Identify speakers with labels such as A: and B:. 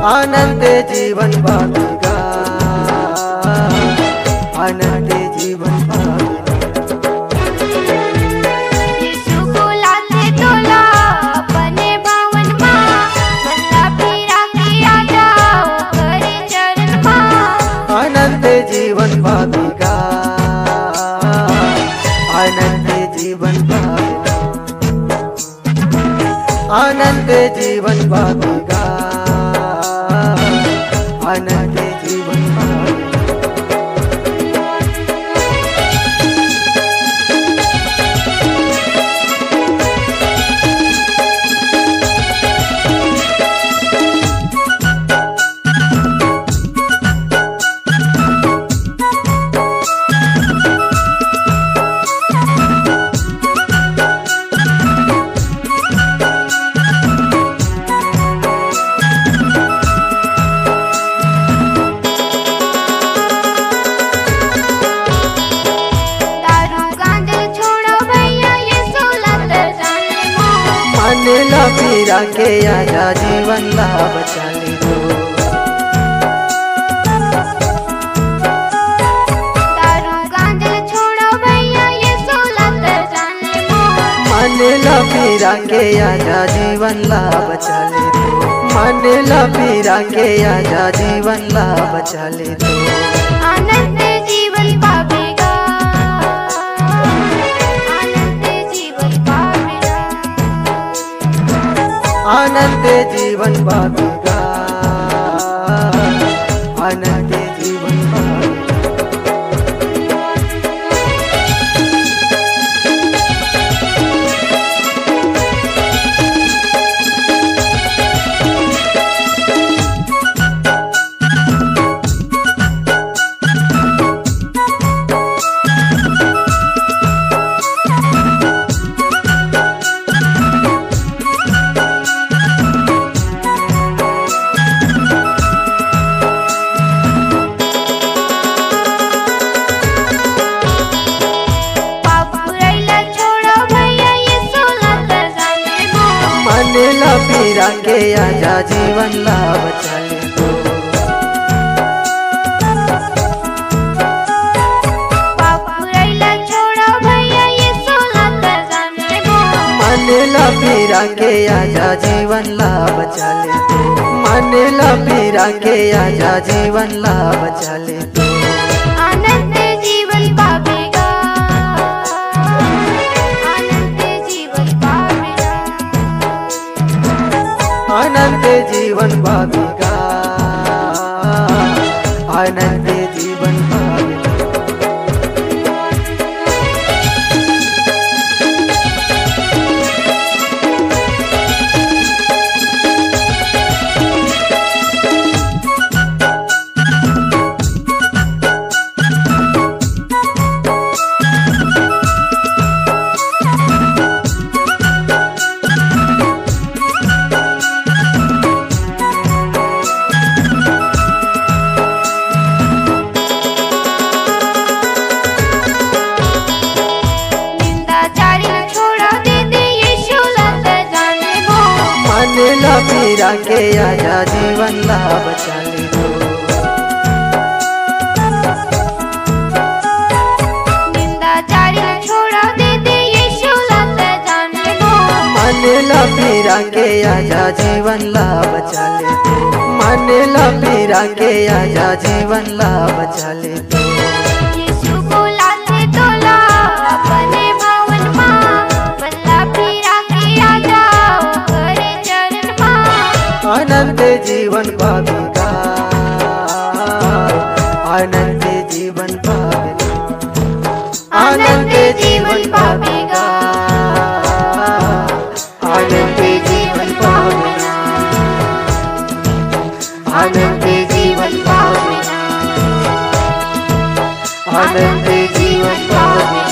A: आनंद जीवन पावेगा, आनंद जीवन पावेगा।
B: यीशु को लाते तोला अपने भवन माँ, बल्ला फिरा के आ जाओ करे चरण माँ।
A: आनंद जीवन पावेगा, आनंद जीवन पावेगा, आनंद जीवन पावेगा, आनंद जीवन पावेगा। मानेला फिरा के आजा जीवन ला बचा ले तो।
B: दारू गांजा छोड़ो भैया ये सोला तर जाने मो।
A: मानेला फिरा के आजा जीवन ला बचा ले तो। मानेला फिरा के आजा जीवन ला बचा ले तो।
B: आनंद जीवन पावेगा, आनंद जीवन पावेगा,
A: आनंद जीवन पावेगा, आनंद जीवन पावेगा। मानेला फिरा के आजा जीवन ला बचा ले तो। मानेला फिरा के आजा जीवन ला बचा ले तो। मानेला फिरा के आजा जीवन ला बचा ले तो।
B: आनंद जीवन पावेगा, आनंद जीवन पावेगा,
A: आनंद जीवन पावेगा, आनंद जीवन पावेगा। मानेला फिरा के आजा जीवन ला बचा ले तो।
B: निंदाचारी छोड़ा दे दे यीशु लत जाने दो।
A: मानेला फिरा के आजा जीवन ला बचा ले तो। मानेला फिरा के आजा जीवन ला बचा ले तो।
B: यीशु को लाते तोला अपने भवन माँ, बल्ला फिरा के आ जाओ करे चरण माँ।
A: आनंद जीवन पावेगा, आनंद जीवन पावेगा,
B: आनंद जीवन पावेगा,
A: आनंद जीवन पावेगा, आनंद जीवन पावेगा, आनंद जीवन पावेगा।